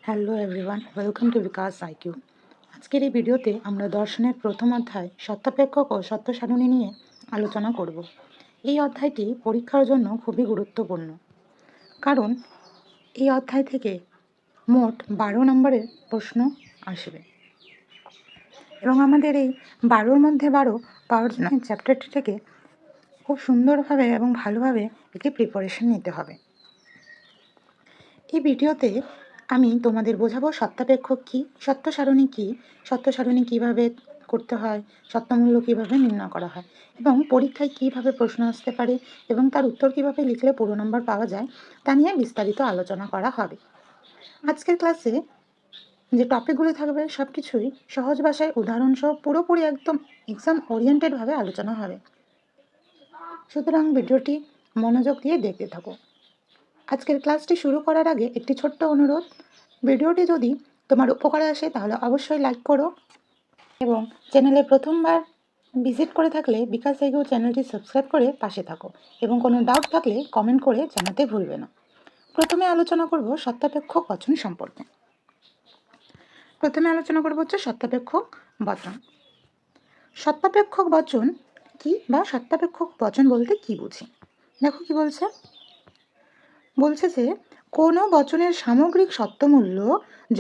Hello everyone, welcome to Bikash IQ. আজকের এই ভিডিওতে আমরা দর্শনের প্রথম অধ্যায় সত্যাপেক্ষক ও সত্য সারণী নিয়ে আলোচনা করব। এই অধ্যায়টি পরীক্ষার জন্য খুবই গুরুত্বপূর্ণ, কারণ এই অধ্যায় থেকে মোট 12 নম্বরের প্রশ্ন আসবে এবং আমাদের এই 12-র মধ্যে 12 পাওয়ার জন্য চ্যাপ্টারটি থেকে খুব সুন্দরভাবে এবং ভালোভাবে একটি প্রিপারেশন নিতে হবে। এই ভিডিওতে আমি তোমাদের বোঝাবো সত্যাপেক্ষক কী, সত্য সারণী কী, সত্য সারণী কীভাবে করতে হয়, সত্যমূল্য কীভাবে নির্ণয় করা হয় এবং পরীক্ষায় কীভাবে প্রশ্ন আসতে পারে এবং তার উত্তর কীভাবে লিখলে পুরো নম্বর পাওয়া যায় তা নিয়ে বিস্তারিত আলোচনা করা হবে। আজকের ক্লাসে যে টপিকগুলি থাকবে সব কিছুই সহজ ভাষায় উদাহরণসহ পুরোপুরি একদম এক্সাম ওরিয়েন্টেডভাবে আলোচনা হবে। সুতরাং ভিডিওটি মনোযোগ দিয়ে দেখতে থাকো। আজকের ক্লাসটি শুরু করার আগে একটি ছোট্ট অনুরোধ, ভিডিওটি যদি তোমার উপকারে আসে তাহলে অবশ্যই লাইক করো এবং চ্যানেলে প্রথমবার ভিজিট করে থাকলে বিকাশ আইকিউ চ্যানেলটি সাবস্ক্রাইব করে পাশে থাকো এবং কোনো ডাউট থাকলে কমেন্ট করে জানাতে ভুলবে না। প্রথমে আলোচনা করব সত্যাপেক্ষক বচন সম্পর্কে। প্রথমে আলোচনা করব হচ্ছে সত্যাপেক্ষক বচন। সত্যাপেক্ষক বচন কি বা সত্যাপেক্ষক বচন বলতে কি বুঝি? দেখো কি বলছে। বলছে যে কোনো বচনের সামগ্রিক সত্যমূল্য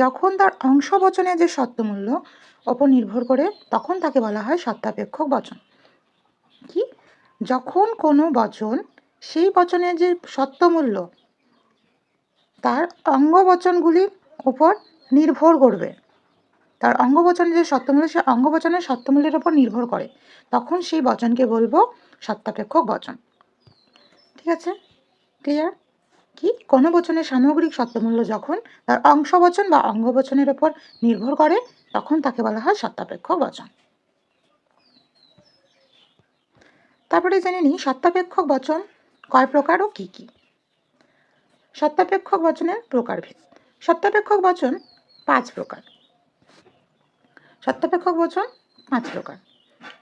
যখন তার অংশ বচনের যে সত্যমূল্য ওপর নির্ভর করে তখন তাকে বলা হয় সত্যাপেক্ষক বচন। কি? যখন কোনো বচন সেই বচনের যে সত্যমূল্য তার অঙ্গ বচনগুলির উপর নির্ভর করবে, তার অঙ্গ বচনের যে সত্যমূল্য সে অঙ্গ বচনের সত্যমূল্যের উপর নির্ভর করে, তখন সেই বচনকে বলবো সত্যাপেক্ষক বচন। ঠিক আছে, ক্লিয়ার? কি? কোনো বচনের সামগ্রিক সত্যমূল্য যখন তার অংশ বচন বা অঙ্গ বচনের উপর নির্ভর করে তখন তাকে বলা হয় সত্যাপেক্ষক বচন। তারপরে জেনে নিই সত্যাপেক্ষক বচন কয় প্রকার ও কি কি। সত্যাপেক্ষক বচনের প্রকারভেদ। সত্যাপেক্ষক বচন 5 প্রকার। সত্যাপেক্ষক বচন 5 প্রকার।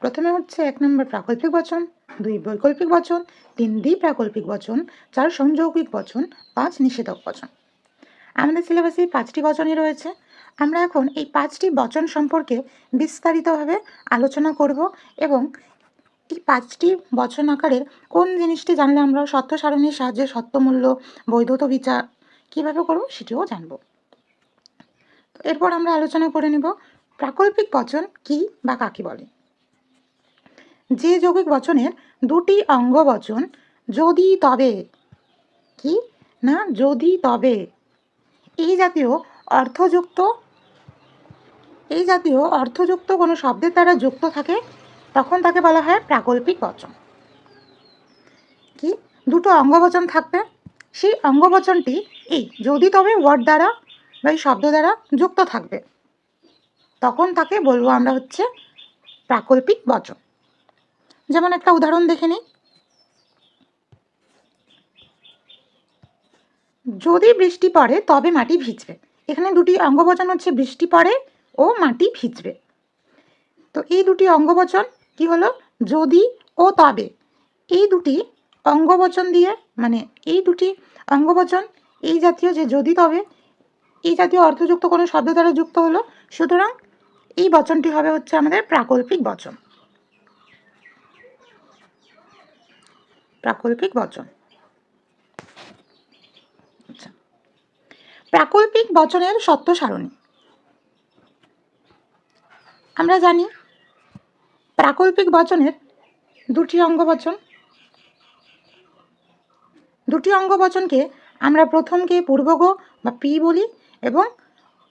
প্রথমে হচ্ছে 1 নম্বর প্রাকল্পিক বচন, 2 বৈকল্পিক বচন, 3 দ্বিপ্রাকল্পিক বচন, 4 সংযৌগিক বচন, 5 নিষেধক বচন। আমাদের সিলেবাসে 5টি বচনই রয়েছে। আমরা এখন এই 5টি বচন সম্পর্কে বিস্তারিতভাবে আলোচনা করব এবং এই 5টি বচন আকারের কোন জিনিসটি জানলে আমরা সত্য সারণীর সাহায্যে সত্যমূল্য বৈধতা বিচার কীভাবে করব সেটিও জানব। এরপর আমরা আলোচনা করে নেব প্রাকল্পিক বচন কি বা কাকে বলে। যে যৌগিক বচনের 2টি অঙ্গ বচন যদি তবে, কি না যদি তবে এই জাতীয় অর্থযুক্ত কোনো শব্দের দ্বারা যুক্ত থাকে তখন তাকে বলা হয় প্রাকল্পিক বচন। কি? 2টো অঙ্গবচন থাকবে, সেই অঙ্গবচনটি এই যদি তবে ওয়ার্ড দ্বারা বা এই শব্দ দ্বারা যুক্ত থাকবে তখন তাকে বলবো আমরা হচ্ছে প্রাকল্পিক বচন। যেমন একটা উদাহরণ দেখে নিই। যদি বৃষ্টি পড়ে তবে মাটি ভিজবে। এখানে 2টি অঙ্গবচন হচ্ছে বৃষ্টি পড়ে ও মাটি ভিজবে। তো এই 2টি অঙ্গবচন কি হলো? যদি ও তবে। এই 2টি অঙ্গবচন দিয়ে মানে এই 2টি অঙ্গবচন এই জাতীয় যে যদি তবে এই জাতীয় অর্থযুক্ত কোনো শব্দ দ্বারা যুক্ত হলো, সুতরাং এই বচনটি হবে হচ্ছে আমাদের প্রাকল্পিক বচন। প্রাকল্পিক বচন। আচ্ছা, প্রাকল্পিক বচনের সত্য সারণী। আমরা জানি প্রাকল্পিক বচনের 2টি অঙ্গবচন। 2টি অঙ্গবচনকে আমরা প্রথমকে পূর্বগ বা পি বলি এবং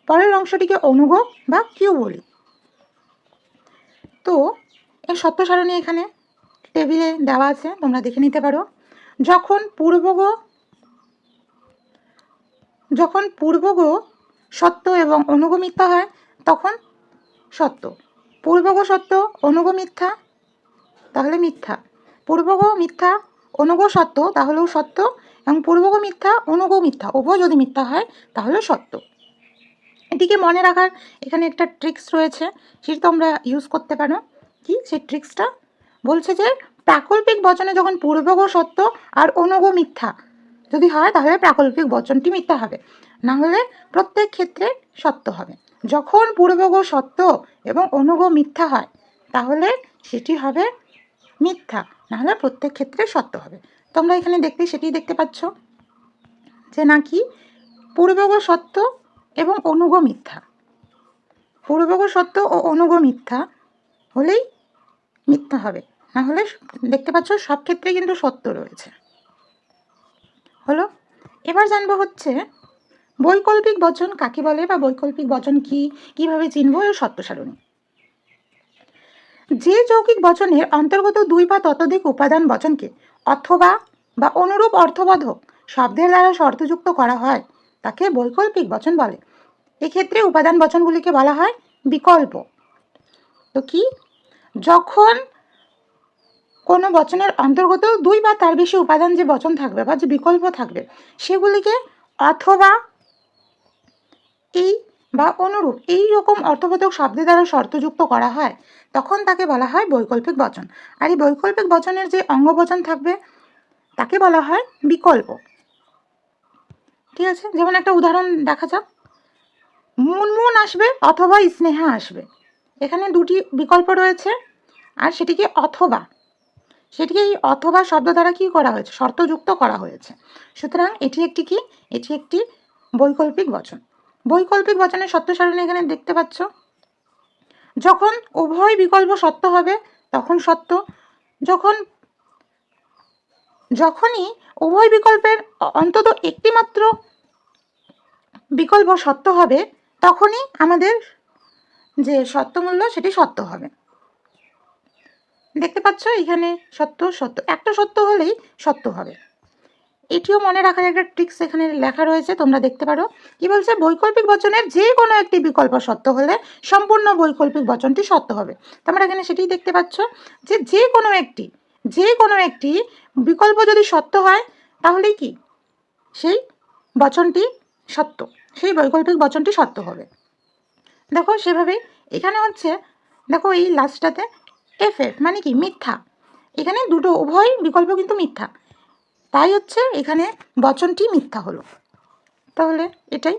পরের অংশটিকে অনুগ বা কিউ বলি। তো এই সত্য সারণী এখানে টেবিলে দেওয়া আছে, তোমরা দেখে নিতে পারো। যখন পূর্বগ সত্য এবং অনুগ মিথ্যা হয় তখন সত্য, পূর্বগ সত্য অনুগ মিথ্যা তাহলে মিথ্যা, পূর্বগ মিথ্যা অনুগ সত্য তাহলেও সত্য এবং পূর্বগ মিথ্যা অনুগ মিথ্যা উভয় যদি মিথ্যা হয় তাহলে সত্য। এটিকে মনে রাখার এখানে একটা ট্রিক্স রয়েছে, সেটা তোমরা ইউজ করতে পারো। কি সেই ট্রিক্সটা? বলছে যে প্রাকল্পিক বচনে যখন পূর্বগ সত্য আর অনুগ মিথ্যা যদি হয় তাহলে প্রাকল্পিক বচনটি মিথ্যা হবে। না হলে প্রত্যেক ক্ষেত্রে সত্য হবে। যখন পূর্বগ সত্য এবং অনুগ মিথ্যা হয় তাহলে সেটি হবে মিথ্যা, না হলে প্রত্যেক ক্ষেত্রে সত্য হবে। তোমরা এখানে সেটি দেখতে পাচ্ছ যে নাকি পূর্বগ সত্য এবং অনুগ মিথ্যা। পূর্বগ সত্য ও অনুগ মিথ্যা হলেই মিথ্যা হবে, না হলে দেখতে পাচ্ছ সব ক্ষেত্রে কিন্তু সত্য রয়েছে। হলো, এবার জানবো হচ্ছে বৈকল্পিক বচন কাকে বলে বা বৈকল্পিক বচন কি, কিভাবে চিনব এর সত্য সারণী। যে যৌগিক বচনের অন্তর্গত দুই বা ততোধিক উপাদান বচনকে অথবা বা অনুরূপ অর্থবোধক শব্দের দ্বারা শর্তযুক্ত করা হয় তাকে বৈকল্পিক বচন বলে। এক্ষেত্রে উপাদান বচনগুলিকে বলা হয় বিকল্প। তো কি, যখন কোনো বচনের অন্তর্গত দুই বা তার বেশি উপাদান যে বচন থাকবে বা যে বিকল্প থাকবে সেগুলিকে অথবা এই বা অনুরূপ এই রকম অর্থবোধক শব্দের দ্বারা শর্তযুক্ত করা হয় তখন তাকে বলা হয় বৈকল্পিক বচন। আর এই বৈকল্পিক বচনের যে অঙ্গবচন থাকবে তাকে বলা হয় বিকল্প। ঠিক আছে, যেমন একটা উদাহরণ দেখা যাক, মুনমুন আসবে অথবা স্নেহা আসবে। এখানে দুটি বিকল্প রয়েছে আর সেটিকে অথবা, সেটিকে এই অথবা শব্দ দ্বারা কি করা হয়েছে, শর্তযুক্ত করা হয়েছে। সুতরাং এটি একটি কি, এটি একটি বৈকল্পিক বচন। বৈকল্পিক বচনের সত্য সারণী এখানে দেখতে পাচ্ছ। যখন উভয় বিকল্প সত্য হবে তখন সত্য, যখনই উভয় বিকল্পের অন্তত একটি মাত্র বিকল্প সত্য হবে তখনই আমাদের যে সত্যমূল্য সেটি সত্য হবে। দেখতে পাচ্ছ এখানে সত্য সত্য, একটা সত্য হলেই সত্য হবে। এটিও মনে রাখার একটা ট্রিক্স এখানে লেখা রয়েছে, তোমরা দেখতে পারো। কি বলছে, বৈকল্পিক বচনের যে কোনো একটি বিকল্প সত্য হলে সম্পূর্ণ বৈকল্পিক বচনটি সত্য হবে। তোমরা এখানে সেটাই দেখতে পাচ্ছ যে যে কোনো একটি বিকল্প যদি সত্য হয় তাহলে কি সেই বচনটি সত্য, সেই বৈকল্পিক বচনটি সত্য হবে। দেখো সেভাবে এখানে হচ্ছে, দেখো এই লাস্টটাতে এফ মানে কি মিথ্যা, এখানে দুটো উভয় বিকল্প কিন্তু মিথ্যা, তাই হচ্ছে এখানে বচনটি মিথ্যা হলো। তাহলে এটাই,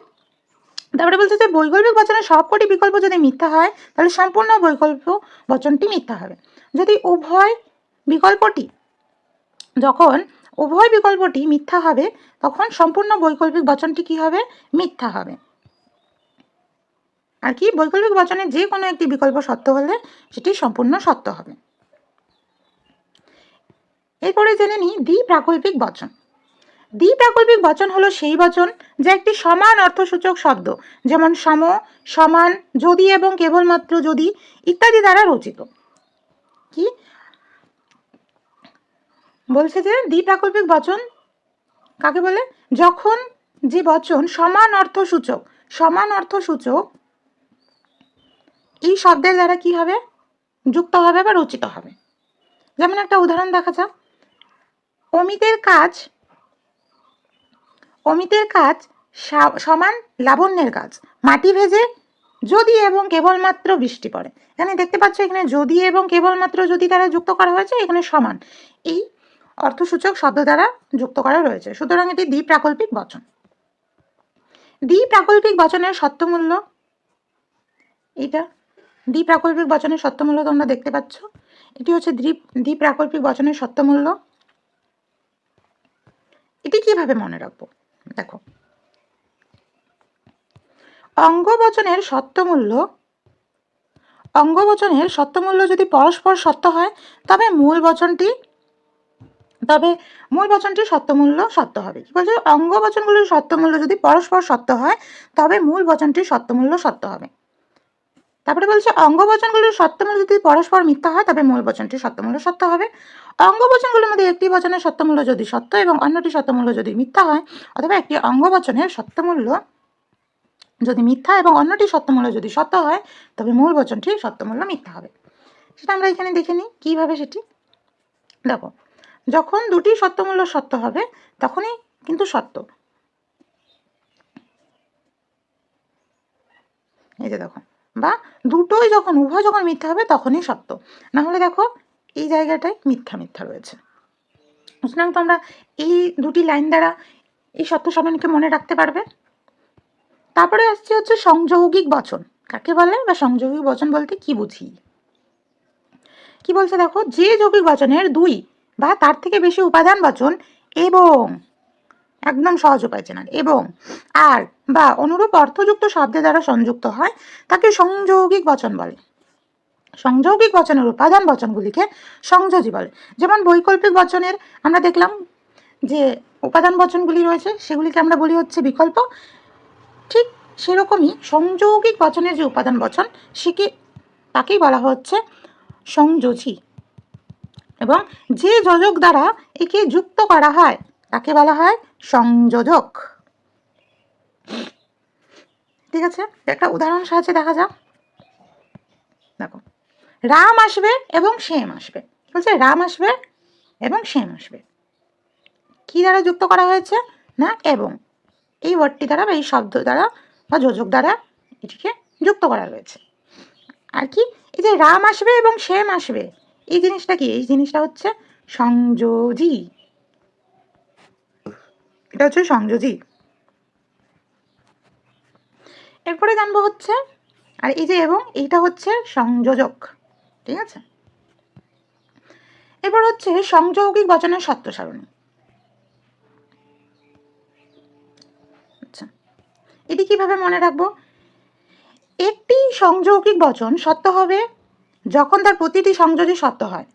তারপরে বলছে যে বৈকল্পিক বচনের সবকটি বিকল্প যদি মিথ্যা হয় তাহলে সম্পূর্ণ বৈকল্প বচনটি মিথ্যা হবে। যদি যখন উভয় বিকল্পটি মিথ্যা হবে তখন সম্পূর্ণ বৈকল্পিক বচনটি কি হবে, মিথ্যা হবে। আর কি, বৈকল্পিক বচনের যে কোনো একটি বিকল্প সত্য হলে সেটি সম্পূর্ণ সত্য হবে। এরপরে জেনে নিই দ্বিপ্রাকল্পিক বচন। দ্বিপ্রাকল্পিক বচন হলো সেই বচন যা একটি সমান অর্থসূচক শব্দ যেমন সম, সমান, যদি এবং কেবলমাত্র যদি ইত্যাদি দ্বারা রচিত। কি বলছে যে দ্বিপ্রাকল্পিক বচন কাকে বলে, যখন যে বচন সমান অর্থসূচক এই শব্দের দ্বারা কি হবে, যুক্ত হবে বা রচিত হবে। যেমন একটা উদাহরণ দেখা যাক, অমিতের কাজ সমান লাবণ্যের কাজ, মাটি ভেজে যদি এবং কেবলমাত্র বৃষ্টি পড়ে। এখানে দেখতে পাচ্ছ এখানে যদি এবং কেবলমাত্র যদি দ্বারা যুক্ত করা হয়েছে, এখানে সমান এই অর্থসূচক শব্দ দ্বারা যুক্ত করা রয়েছে। সুতরাং এটি দ্বিপ্রাকল্পিক বচন। দ্বিপ্রাকল্পিক বচনের সত্যমূল্য, এটা দ্বিপ্রাকল্পিক বচনের সত্যমূল্য তোমরা দেখতে পাচ্ছ। এটি হচ্ছে দ্বিপ্রাকল্পিক বচনের সত্যমূল্য। এটি কিভাবে মনে রাখবো, দেখো, অঙ্গবচনের সত্যমূল্য যদি পরস্পর সত্য হয় তবে মূল বচনটি সত্যমূল্য সত্য হবে। কি বলছে, অঙ্গবচনগুলির সত্যমূল্য যদি পরস্পর সত্য হয় তবে মূল বচনটির সত্যমূল্য সত্য হবে। তারপরে বলছে অঙ্গবচনগুলির সত্যমূল্য যদি পরস্পর মিথ্যা হয় তবে মূল বচনটির সত্যমূল্য সত্য হবে। অঙ্গবচনগুলির মধ্যে একটি বচনের সত্যমূল্য যদি সত্য এবং অন্যটি সত্যমূল্য যদি মিথ্যা হয়, অথবা একটি অঙ্গবচনের সত্যমূল্য যদি মিথ্যা এবং অন্যটি সত্যমূল্য যদি সত্য হয় তবে মূল বচনটির সত্যমূল্য মিথ্যা হবে। সেটা আমরা এখানে দেখে নিই কিভাবে সেটি। দেখো, যখন দুটি সত্যমূল্য সত্য হবে তখনই কিন্তু সত্য। এই যে দেখো, বা দুটোই উভয় যখন মিথ্যা হবে তখনই সত্য, না হলে দেখো এই জায়গাটায় মিথ্যা রয়েছে। সুতরাং তোমরা এই দুটি লাইন দ্বারা এই সত্য সারণীকে মনে রাখতে পারবে। তারপরে আসছে হচ্ছে সংযৌগিক বচন। কাকে বলে বা সংযৌগিক বচন বলতে কি বুঝি? কি বলছে দেখো, যে যৌগিক বচনের দুই বা তার থেকে বেশি উপাদান বচন এবং, একদম সহজ উপায় চেনার, এবং আর বা অনুরূপ অর্থযুক্ত শব্দের দ্বারা সংযুক্ত হয় তাকে সংযৌগিক বচন বলে। সংযৌগিক বচনের উপাদান বচনগুলিকে সংযোজি বলে। যেমন বৈকল্পিক বচনের আমরা দেখলাম যে উপাদান বচনগুলি রয়েছে সেগুলিকে আমরা বলি হচ্ছে বিকল্প। ঠিক সেরকমই সংযৌগিক বচনের যে উপাদান বচন তাকেই বলা হচ্ছে সংযোজি। এবং যে যোজক দ্বারা একে যুক্ত করা হয় তাকে বলা হয় সংযোজক। ঠিক আছে, একটা উদাহরণ সাহায্যে দেখা যাক। দেখো, রাম আসবে এবং শ্যাম আসবে। বলছে রাম আসবে এবং শ্যাম আসবে, কি দ্বারা যুক্ত করা হয়েছে না এবং, এই ওয়ার্ডটি দ্বারা বা এই শব্দ দ্বারা বা যোজক দ্বারা এটিকে যুক্ত করা রয়েছে। আর কি, এই যে রাম আসবে এবং শ্যাম আসবে, এই জিনিসটা কি? এই জিনিসটা হচ্ছে সংযোজি। এটা হচ্ছে সংযোজি। এরপরে জানবো হচ্ছে, আর এই যে এবং, এইটা হচ্ছে সংযোজক। ঠিক আছে, এবার হচ্ছে সংযৌগিক বচনের সত্য সারণী। আচ্ছা, এটি কিভাবে মনে রাখবো? একটি সংযৌগিক বচন সত্য হবে যখন তার প্রতিটি সংযোজী সত্য হয়।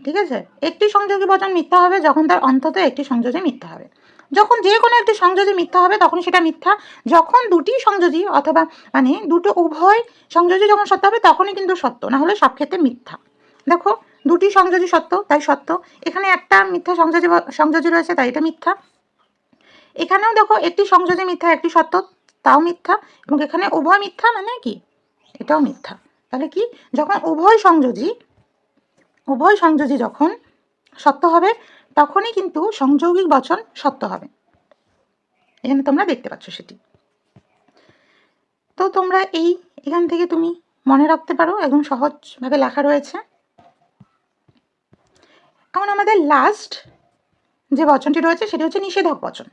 ঠিক আছে, একটি সংযোগী বচন মিথ্যা হবে যখন তার অন্তত একটি সংযোজী মিথ্যা হবে। যখন যে কোনো একটি সংযোজী মিথ্যা হবে তখন সেটা মিথ্যা। যখন দুটি সংযোজী অথবা মানে দুটো উভয় সংযোজী যখন সত্য হবে তখনই কিন্তু সত্য, না হলে সব ক্ষেত্রে মিথ্যা। দেখো, দুটি সংযোজী সত্য তাই সত্য, এখানে একটা মিথ্যা সংযোজী রয়েছে তাই এটা মিথ্যা। এখানেও দেখো একটি সংযোজী মিথ্যা একটি সত্য, তাও মিথ্যা। এবং এখানে উভয় মিথ্যা মানে কি, এটাও মিথ্যা। তাহলে কি, যখন উভয় সংযোজী যখন সত্য হবে তখনই কিন্তু সংযৌগিক বচন সত্য হবে। এখানে তোমরা দেখতে পাচ্ছ সেটি। তো তোমরা এখান থেকে তুমি মনে রাখতে পারো, একদম সহজভাবে লেখা রয়েছে। এখন আমাদের লাস্ট যে বচনটি রয়েছে সেটি হচ্ছে নিষেধক বচন।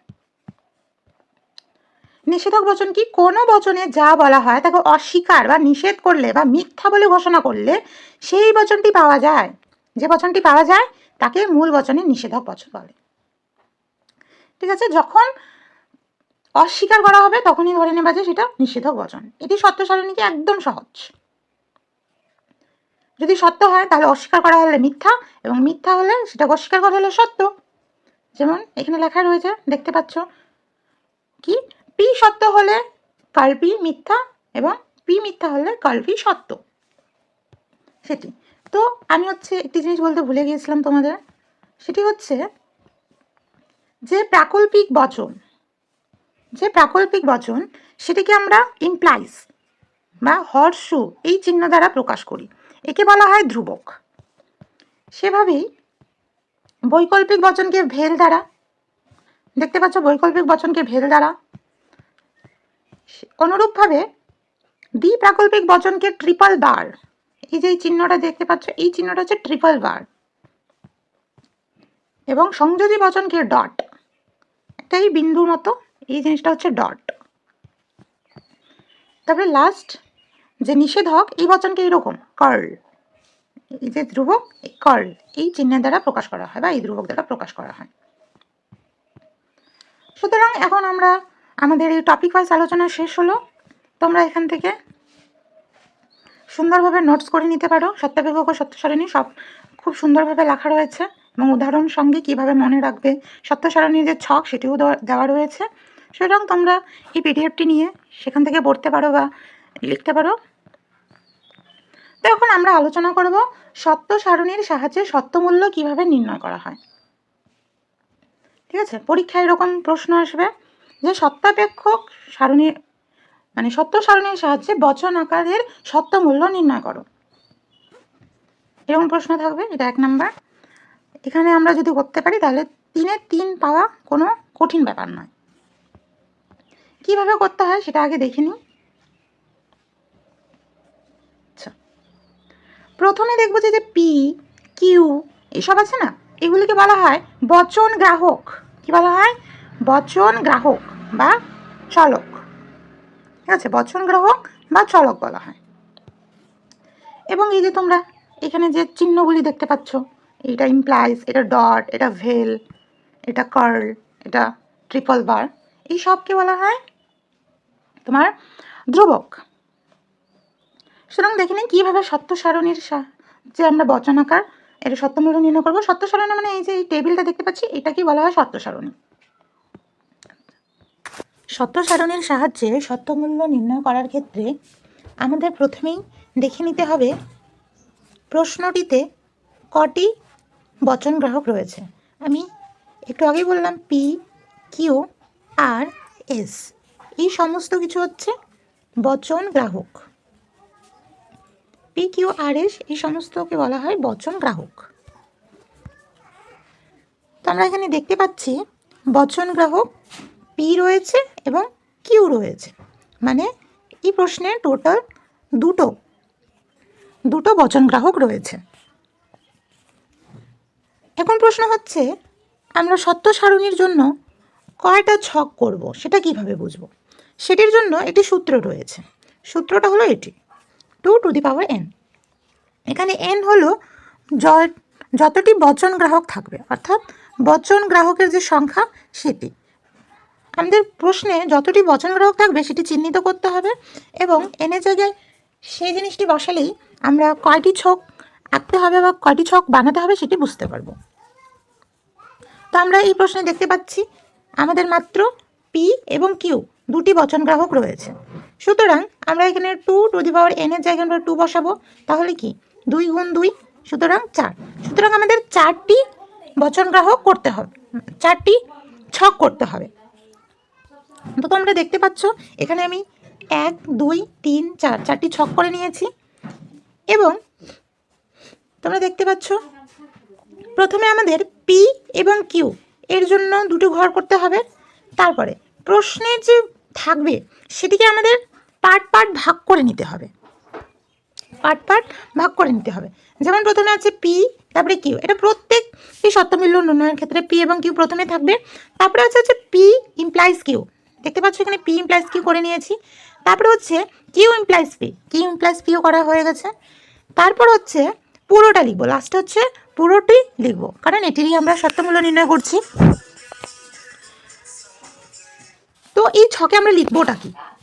নিষেধক বচন কি? কোনো বচনে যা বলা হয় তাকে অস্বীকার বা নিষেধ করলে বা মিথ্যা বলে ঘোষণা করলে সেই বচনটি পাওয়া যায়, যে বচনটি পাওয়া যায় তাকে মূল বচনে নিষেধক বচন বলে। ঠিক আছে, যখন অস্বীকার করা হবে তখনই ধরে নেবা যে সেটা নিষেধক বচন। এটি সত্য সারণী কি একদম সহজ। যদি সত্য হয় তাহলে অস্বীকার করা হলে মিথ্যা, এবং মিথ্যা হলে সেটা অস্বীকার করা হলে সত্য। যেমন এখানে লেখা রয়েছে, দেখতে পাচ্ছ কি, পি সত্য হলে কাল পি মিথ্যা এবং পি মিথ্যা হলে কাল পি সত্য। সেটি তো আমি হচ্ছে একটি জিনিস বলতে ভুলে গিয়েছিলাম তোমাদের, সেটি হচ্ছে যে প্রাকল্পিক বচন সেটিকে আমরা ইমপ্লাইজ বা হর্ষু এই চিহ্ন দ্বারা প্রকাশ করি, একে বলা হয় ধ্রুবক। সেভাবেই বৈকল্পিক বচনকে ভেল দ্বারা, দেখতে পাচ্ছ বৈকল্পিক বচনকে ভেল দ্বারা, অনুরূপভাবে দ্বিপ্রাকল্পিক বচনকে ট্রিপল বার, এই যে চিহ্নটা দেখতে পাচ্ছ এই চিহ্নটা হচ্ছে ট্রিপল বার, এবং সংযোজী বচনকে ডট, একটা এই বিন্দুর মতো এই জিনিসটা হচ্ছে ডট। তারপরে লাস্ট যে নিষেধক, এই বচনকে এইরকম কার্ল, এই যে ধ্রুবক কার্ল এই চিহ্নের দ্বারা প্রকাশ করা হয় বা এই ধ্রুবক দ্বারা প্রকাশ করা হয়। সুতরাং এখন আমরা আমাদের এই টপিক ওয়াইজ আলোচনা শেষ হলো। তোমরা এখান থেকে সুন্দরভাবে নোটস করে নিতে পারো। সত্যাপেক্ষক ও সত্য সারণী সব খুব সুন্দরভাবে লেখা রয়েছে এবং উদাহরণ সঙ্গে কিভাবে মনে রাখবে সত্য সারণীর যে ছক সেটিও দেওয়া রয়েছে। সুতরাং তোমরা এই পিডিএফটি নিয়ে সেখান থেকে পড়তে পারো বা লিখতে পারো। তো এখন আমরা আলোচনা করব সত্য সারণীর সাহায্যে সত্যমূল্য কিভাবে নির্ণয় করা হয়। ঠিক আছে, পরীক্ষায় এরকম প্রশ্ন আসবে যে সত্যাপেক্ষক সারণীর মানে সত্য সারণীর সাহায্যে বচন আকারের সত্যমূল্য নির্ণয় করো, এরকম প্রশ্ন থাকবে। এটা 1 নাম্বার। এখানে আমরা যদি করতে পারি তাহলে 3-এ 3 পাওয়া কোনো কঠিন ব্যাপার নয়। কিভাবে করতে হয় সেটা আগে দেখে নিই। আচ্ছা, প্রথমে দেখবো যে পি কিউ এসব আছে না, এগুলিকে বলা হয় বচন গ্রাহক। কি বলা হয়? বচন গ্রাহক বা চলক, ঠিক আছে, বচন গ্রাহক বা চলক বলা হয়। এবং এই যে তোমরা এখানে যে চিহ্নগুলি দেখতে পাচ্ছ, এটা ইমপ্লাইজ, এটা ডট, এটা ভেল, এটা কার্ল, এটা ট্রিপল বার, এই সবকে বলা হয় তোমার ধ্রুবক। সুতরাং দেখে নিন কীভাবে সত্য সারণীর যে আমরা বচন আকার এটা সত্যমূল্য নির্ণয় করবো। সত্য সারণী মানে এই যে এই টেবিলটা দেখতে পাচ্ছি, এটাকেই বলা হয় সত্য সারণী। সত্য সারণীর সাহায্যে সত্যমূল্য নির্ণয় করার ক্ষেত্রে আমাদের প্রথমেই দেখে নিতে হবে প্রশ্নটিতে কটি বচন গ্রাহক রয়েছে। আমি একটু আগেই বললাম পি, কিউ, আর, এস, এই সমস্ত কিছু হচ্ছে বচন গ্রাহক। পি, কিউ, আর, এস এই সমস্তকে বলা হয় বচন গ্রাহক। তো আমরা এখানে দেখতে পাচ্ছি বচন গ্রাহক পি রয়েছে এবং কিউ রয়েছে, মানে এই প্রশ্নে টোটাল দুটো বচন গ্রাহক রয়েছে। এখন প্রশ্ন হচ্ছে আমরা সত্য সারণীর জন্য কয়টা ছক করব সেটা কিভাবে বুঝবো। সেটির জন্য একটি সূত্র রয়েছে। সূত্রটা হলো এটি, 2n। এখানে n হলো যতটি বচন গ্রাহক থাকবে, অর্থাৎ বচন গ্রাহকের যে সংখ্যা সেটি। আমাদের প্রশ্নে যতটি বচন গ্রাহক থাকবে সেটি চিহ্নিত করতে হবে এবং এনের জায়গায় সেই জিনিসটি বসালেই আমরা কয়টি ছক আঁকতে হবে বা কয়টি ছক বানাতে হবে সেটি বুঝতে পারবো। তো আমরা এই প্রশ্নে দেখতে পাচ্ছি আমাদের মাত্র পি এবং কিউ দুটি বচন গ্রাহক রয়েছে। সুতরাং আমরা এখানে 2n এর জায়গায় আমরা 2 বসাবো, তাহলে কি 2 গুণ 2, সুতরাং 4। সুতরাং আমাদের 4টি বচন গ্রাহক করতে হবে, 4টি ছক করতে হবে। তো তোমরা দেখতে পাচ্ছ এখানে আমি 1, 2, 3, 4 4টি ছক করে নিয়েছি। এবং তোমরা দেখতে পাচ্ছ প্রথমে আমাদের পি এবং কিউ এর জন্য দুটো ঘর করতে হবে। তারপরে প্রশ্নে যে থাকবে সেটিকে আমাদের পার্ট ভাগ করে নিতে হবে, ভাগ করে নিতে হবে। যেমন প্রথমে আছে পি, তারপরে কিউ, এটা প্রত্যেকটি সত্যমূল্য নির্ণয়ের ক্ষেত্রে পি এবং কিউ প্রথমে থাকবে। তারপরে হচ্ছে পি ইমপ্লাইজ কিউ, দেখতে পাচ্ছ এখানে পি ইমপ্লাইজ কিউ করে নিয়েছি। তারপরে হচ্ছে কিউ ইমপ্লাইজ পিও করা হয়ে গেছে। তারপর হচ্ছে পুরোটা লিখবো, লাস্টে হচ্ছে পুরোটি লিখবো, কারণ এটিরই আমরা সত্যমূল্য নির্ণয় করছি। তো এই ছকে আমরা লিখবোটা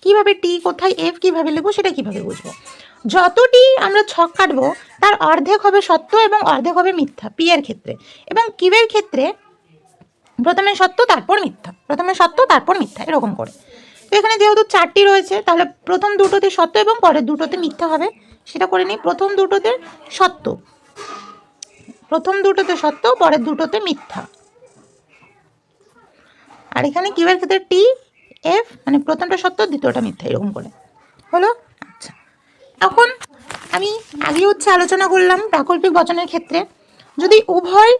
কিভাবে, টি কোথায়, এফ কিভাবে লিখবো সেটা কিভাবে বুঝবো। যতটি আমরা ছক কাটবো তার অর্ধেক হবে সত্য এবং অর্ধেক হবে মিথ্যা পি এর ক্ষেত্রে, এবং কিউ এর ক্ষেত্রে প্রথমে সত্য তারপর মিথ্যা, এরকম করে। তো এখানে যেহেতু 4টি রয়েছে তাহলে প্রথম দুটোতে সত্য এবং পরের দুটোতে মিথ্যা হবে, সেটা করে নিই। প্রথম দুটোতে সত্য, পরের দুটোতে মিথ্যা। আর এখানে কিউ এর ক্ষেত্রে টি, এফ, মানে প্রথমটা সত্য দ্বিতীয়টা মিথ্যা, এরকম করে হলো। আচ্ছা, এখন আমি আগে আলোচনা করলাম প্রাকল্পিক বচনের ক্ষেত্রে যদি উভয়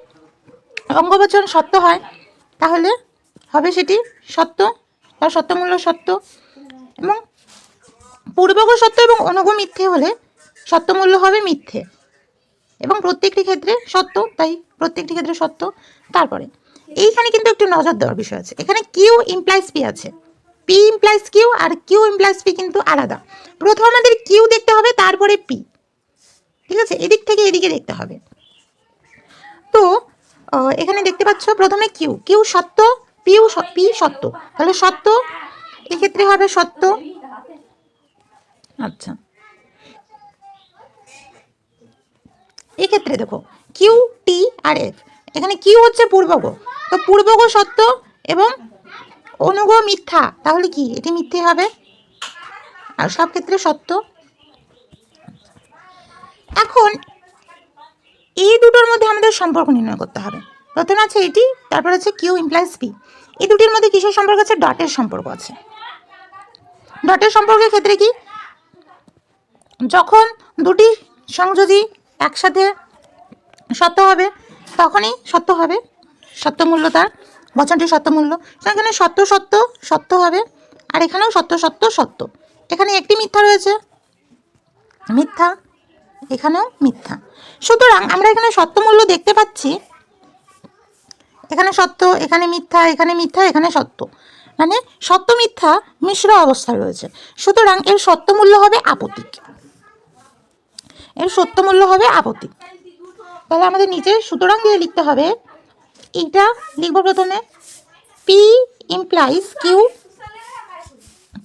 অঙ্গবচন সত্য হয় তাহলে হবে সেটি সত্য বা সত্যমূল্য সত্য, এবং পূর্বগ সত্য এবং অনুগ মিথ্যে হলে সত্যমূল্য হবে মিথ্যে, এবং প্রত্যেকটি ক্ষেত্রে সত্য, তাই প্রত্যেকটি ক্ষেত্রে সত্য। তারপরে এইখানে কিন্তু একটু নজর দেওয়ার বিষয় আছে, এখানে কিউ ইমপ্লাইজ পি আছে, P implies Q R Q implies P কিন্তু আলাদা। প্রথমে আমাদের কিউ দেখতে হবে, তারপরে পি, ঠিক আছে, এদিক থেকে এদিকে দেখতে হবে। তো এখানে দেখতে পাচ্ছ প্রথমে কিউ সত্য, পি সত্য, তাহলে সত্য এক্ষেত্রে হবে সত্য। আচ্ছা, এক্ষেত্রে দেখো কিউ, টি আর এফ, এখানে কিউ হচ্ছে পূর্বগ, তো পূর্বগ সত্য এবং অনুগ মিথ্যা, তাহলে কি এটি মিথ্যে হবে, আর সব ক্ষেত্রে সত্য। এখন এই দুটোর মধ্যে আমাদের সম্পর্ক নির্ণয় করতে হবে। প্রথমে আছে এটি, তারপর আছে কিউ ইমপ্লাইজ পি। এই দুটির মধ্যে কিসের সম্পর্ক আছে, ডটের সম্পর্ক আছে। ডটের সম্পর্কের ক্ষেত্রে কি, যখন দুটি সংযোজী একসাথে সত্য হবে তখনই সত্য হবে সত্যমূল্য, তার বচনটি সত্যমূল্য। এখানে সত্য হবে, আর এখানেও সত্য। এখানে একটি মিথ্যা রয়েছে, মিথ্যা, এখানেও মিথ্যা। সুতরাং আমরা এখানে সত্যমূল্য দেখতে পাচ্ছি, এখানে সত্য, এখানে মিথ্যা, এখানে সত্য। মানে সত্য মিথ্যা মিশ্র অবস্থায় রয়েছে, সুতরাং এর সত্য মূল্য হবে আপতিক। এর সত্য মূল্য হবে আপতিক। তাহলে আমাদের নিচে সুতরাং দিয়ে লিখতে হবে, এইটা লিখবো প্রথমে P implies Q,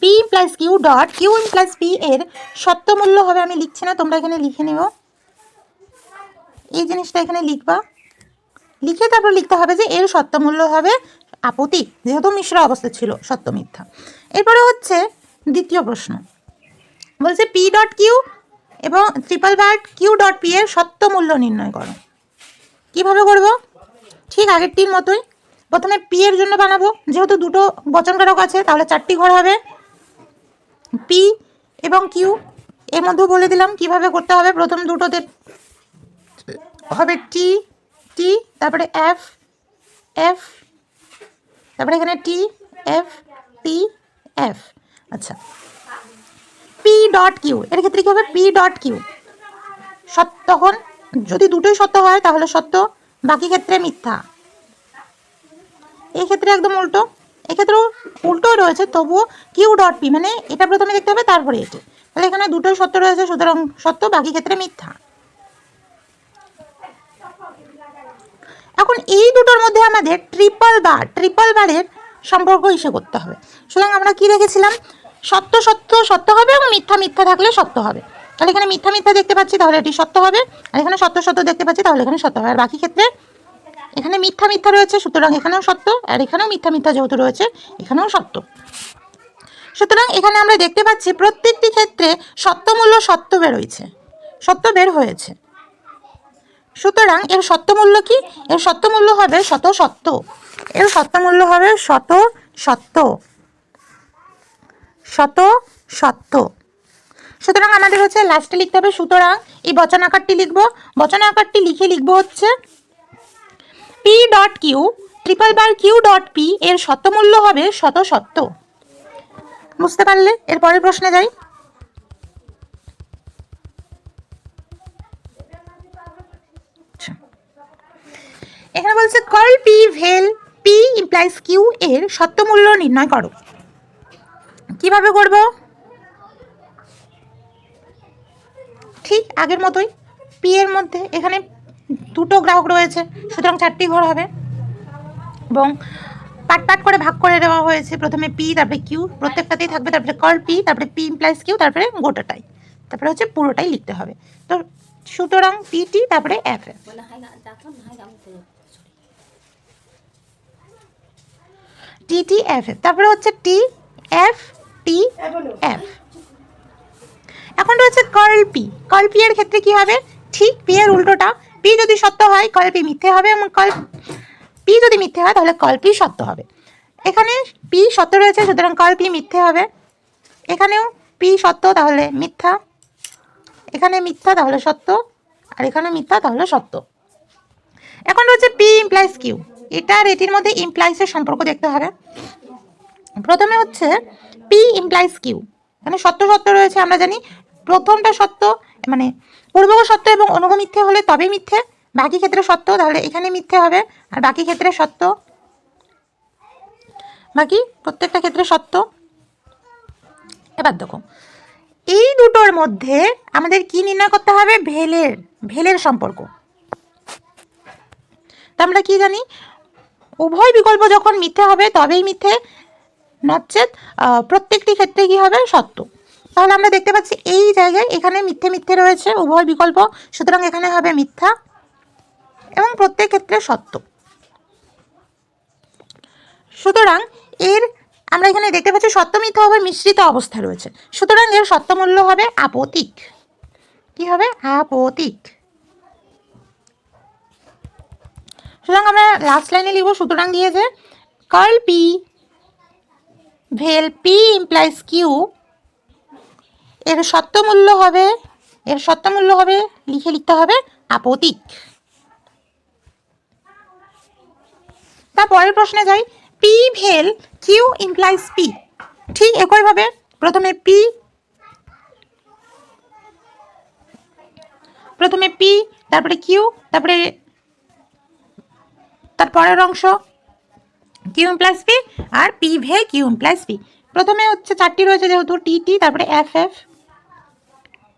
P implies Q dot Q implies P এর সত্য মূল্য হবে, আমি লিখছি না, তোমরা এখানে লিখে নেব, এই জিনিসটা এখানে লিখবা, লিখে তারপর লিখতে হবে যে এর সত্য মূল্য হবে আপতিক, যেহেতু মিশ্র অবস্থা ছিল সত্য মিথ্যা। এরপরে হচ্ছে দ্বিতীয় প্রশ্ন, বলছে পি ডট কিউ এবং triple bar Q dot P এর সত্য মূল্য নির্ণয় করো। কিভাবে করব? ঠিক আগেরটির মতোই, প্রথমে পি এর জন্য বানাবো, যেহেতু দুটো বচনকারক আছে তাহলে 4টি ঘর হবে। পি এবং কিউ এর মধ্যে বলে দিলাম কিভাবে করতে হবে, প্রথম দুটোতে হবে টি টি, তারপরে এফ এফ, তারপরে এখানে টি এফ টি এফ। আচ্ছা, পি ডট কিউ এর ক্ষেত্রে কি হবে? পি ডট কিউ সত্য, তখন যদি দুটোই সত্য হয় তাহলে সত্য, বাকি ক্ষেত্রে মিথ্যা। এই ক্ষেত্রে একদম উল্টো, এক্ষেত্রেও উল্টো রয়েছে, তবুও কিউ ডট পি মানে এটা প্রথমে দেখতে হবে তারপরে এটি, তাহলে এখানে দুটোই সত্য রয়েছে, সুতরাং সত্য, বাকি ক্ষেত্রে মিথ্যা। এখন এই দুটোর মধ্যে আমাদের ট্রিপল বারের সম্পর্ক হিসেবে করতে হবে। সুতরাং আমরা কি রেখেছিলাম? সত্য সত্য সত্য হবে এবং মিথ্যা মিথ্যা থাকলে সত্য হবে। তাহলে এখানে মিথ্যা মিথ্যা দেখতে পাচ্ছি, তাহলে এটি সত্য হবে, আর এখানে সত্য সত্য দেখতে পাচ্ছি, তাহলে এখানে সত্য হবে, আর বাকি ক্ষেত্রে এখানে মিথ্যা মিথ্যা রয়েছে, সুতরাং এখানেও সত্য, আর এখানেও মিথ্যা মিথ্যা যেহেতু রয়েছে এখানেও সত্য। সুতরাং এখানে আমরা দেখতে পাচ্ছি প্রত্যেকটি ক্ষেত্রে সত্যমূল্য সত্য বেরোইছে, সত্য বের হয়েছে। সুতরাং এর সত্যমূল্য কি? এর সত্যমূল্য হবে শত সত্য, এর সত্যমূল্য হবে শত সত্য, শত সত্য। সুতরাং আমাদের হচ্ছে লাস্টে লিখতে হবে, সুতরাং এই বচন আকারটি লিখবো, বচন আকারটি লিখবো হচ্ছে P dot Q triple bar Q dot P এর সত্যমূল্য হবে শত সত্য। বুঝতে পারলে? এর পরের প্রশ্নে যাই। এখানে বলছে কার্ল পি ভেল পি ইমপ্লাইজ কিউ এর সত্যমূল্য নির্ণয় করো। কিভাবে করব? ঠিক আগের মতোই, পি এর মধ্যে এখানে দুটো গ্রাহক রয়েছে, সুতরাং 4টি ঘর হবে এবং পাট পাট করে ভাগ করে দেওয়া হয়েছে, প্রথমে পি তারপরে কিউ প্রত্যেকটাতেই থাকবে, তারপরে কার্ল পি, তারপরে পি ইমপ্লাইজ কিউ, তারপরে গোটাটাই, তারপরে হচ্ছে পুরোটাই লিখতে হবে। তো সুতরাং পি টি তারপরে এফ এফ, টি টি এফ এফ, তারপরে হচ্ছে টি এফ টি এফ। এখন রয়েছে কার্ল পি, কার্ল পি এর ক্ষেত্রে কি হবে? ঠিক পি এর উল্টোটা, পি যদি সত্য হয় কার্ল পি মিথ্যে হবে, এবং কার্ল পি যদি মিথ্যে হয় তাহলে কার্ল পি সত্য হবে। এখানে পি সত্য রয়েছে, সুতরাং কার্ল পি মিথ্যে হবে, এখানেও পি সত্য তাহলে মিথ্যা, এখানে মিথ্যা তাহলে সত্য, আর এখানে মিথ্যা তাহলে সত্য। এখন রয়েছে পি ইমপ্লাইজ কিউ, এটা আর এটির মধ্যে ইমপ্লাইজের সম্পর্ক দেখতে হবে। প্রথমে হচ্ছে পি ইমপ্লাইজ কিউ, এখানে সত্য সত্য রয়েছে, আমরা জানি প্রথমটা সত্য মানে পূর্বগ সত্য এবং অনুগ মিথ্যে হলে তবে মিথ্যে, বাকি ক্ষেত্রে সত্য, তাহলে এখানে মিথ্যে হবে, আর বাকি ক্ষেত্রে সত্য, বাকি প্রত্যেকটা ক্ষেত্রে সত্য। এবার দেখো এই দুটোর মধ্যে আমাদের কি নির্ণয় করতে হবে? ভেলের সম্পর্ক। তো আমরা কি জানি? উভয় বিকল্প যখন মিথ্যে হবে তবেই মিথ্যে, নচেত প্রত্যেকটি ক্ষেত্রে কি হবে? সত্য। তাহলে আমরা দেখতে পাচ্ছি এই জায়গায় এখানে মিথ্যে মিথ্যে রয়েছে উভয় বিকল্প, সুতরাং এখানে হবে মিথ্যা এবং প্রত্যেক ক্ষেত্রে সত্য। সুতরাং এর আমরা এখানে দেখতে পাচ্ছি সত্য মিথ্যা হবে মিশ্রিত অবস্থা রয়েছে, সুতরাং এর সত্যমূল্য হবে আপতিক। কি হবে? আপতিক। সুতরাং আমরা লাস্ট লাইনে লিখব, সুতরাং দিয়েছে কার্ল পি ভেল পি ইমপ্লাইজ কিউ এর সত্যমূল্য হবে, এর সত্যমূল্য হবে লিখতে হবে আপতিক। তারপরের প্রশ্নে যাই, পি ভেল কিউ ইমপ্লাইজ পি, ঠিক একইভাবে প্রথমে পি তারপরে কিউ, তারপরে তার পরের অংশ কিউ ইমপ্লাইজ পি আর P V Q implies P. প্রথমে হচ্ছে চারটি রয়েছে যেহেতু টি টি, তারপরে F F,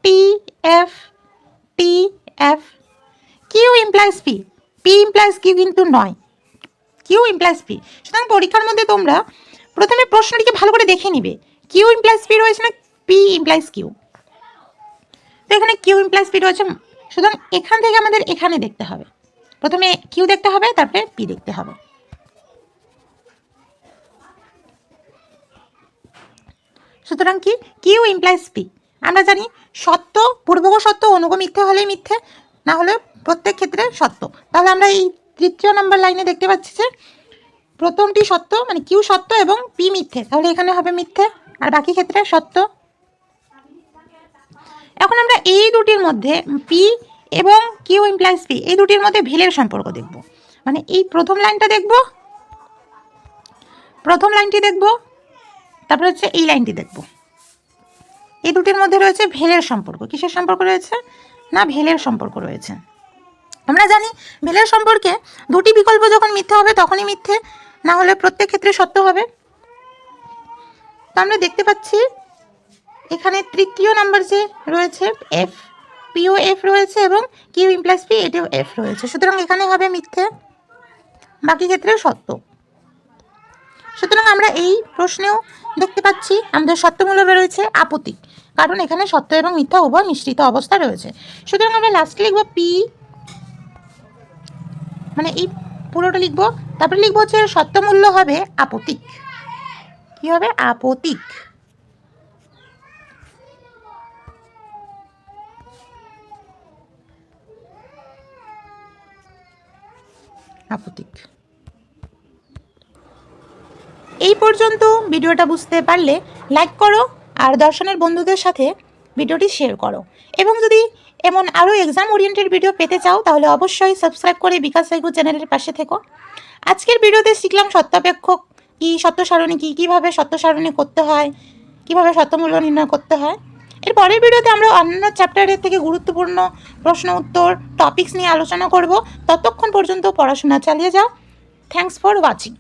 T F, T F. Q implies P, P implies Q কিন্তু নয়, কিউ ইমপ্লাইজ পি। সুতরাং পরীক্ষার মধ্যে তোমরা প্রথমে প্রশ্নটিকে ভালো করে দেখে নিবে, কিউ ইমপ্লাইজ পি রয়েছে না পি ইমপ্লাইজ কিউ। তো এখানে কিউ ইমপ্লাইজ পি রয়েছে, সুতরাং এখান থেকে আমাদের এখানে দেখতে হবে, প্রথমে কিউ দেখতে হবে তারপরে পি দেখতে হবে। সুতরাং কি কিউ ইমপ্লাইজ পি। আমরা জানি সত্য, পূর্বগ সত্য, অনুগ মিথ্যে হলেই মিথ্যে, না হলে প্রত্যেক ক্ষেত্রে সত্য। তাহলে আমরা এই তৃতীয় নম্বর লাইনে দেখতে পাচ্ছি যে প্রথমটি সত্য, মানে কিউ সত্য এবং পি মিথ্যে, তাহলে এখানে হবে মিথ্যে, আর বাকি ক্ষেত্রে সত্য। এখন আমরা এই দুটির মধ্যে পি এবং কিউ ইমপ্লাইজ পি, এই দুটির মধ্যে ভেলের সম্পর্ক দেখব। মানে এই প্রথম লাইনটা দেখব, প্রথম লাইনটি দেখব, তারপরে হচ্ছে এই লাইনটি দেখব। এই দুটির মধ্যে রয়েছে ভেলের সম্পর্ক। কিসের সম্পর্ক রয়েছে? না, ভেলের সম্পর্ক রয়েছে। আমরা জানি ভেলের সম্পর্কে দুটি বিকল্প যখন মিথ্যে হবে তখনই মিথ্যে, না হলে প্রত্যেক ক্ষেত্রে সত্য হবে। তো আমরা দেখতে পাচ্ছি এখানে তৃতীয় নাম্বার যে রয়েছে এফ, পিও এফ রয়েছে এবং কিউ ইমপ্লাইজ পি, এটিও এফ রয়েছে। সুতরাং এখানে হবে মিথ্যে, বাকি ক্ষেত্রে সত্য। সুতরাং আমরা এই প্রশ্নেও দেখতে পাচ্ছি আমাদের সত্যমূল্য রয়েছে আপত্তিক, কারণ এখানে সত্য এবং মিথ্যা উভয় মিশ্রিত অবস্থা রয়েছে। সুতরাং আমরা লাস্টে লিখব পি, মানে এই পুরোটা লিখব, তারপরে লিখব হচ্ছে সত্যমূল্য হবে আপত্তিক। কি হবে? আপত্তিক। আপত্তিক। এই পর্যন্ত ভিডিওটা বুঝতে পারলে লাইক করো আর দর্শনের বন্ধুদের সাথে ভিডিওটি শেয়ার করো, এবং যদি এমন আরও এক্সাম ওরিয়েন্টেড ভিডিও পেতে চাও তাহলে অবশ্যই সাবস্ক্রাইব করে বিকাশ সাইকো চ্যানেলের পাশে থেকো। আজকের ভিডিওতে শিখলাম সত্যাপেক্ষক কী, সত্য সারণী কী, কীভাবে সত্য সারণী করতে হয়, কীভাবে সত্যমূল্য নির্ণয় করতে হয়। এর পরের ভিডিওতে আমরা অন্যান্য চ্যাপ্টারের থেকে গুরুত্বপূর্ণ প্রশ্ন উত্তর টপিকস নিয়ে আলোচনা করব। ততক্ষণ পর্যন্ত পড়াশোনা চালিয়ে যাও। Thanks for watching.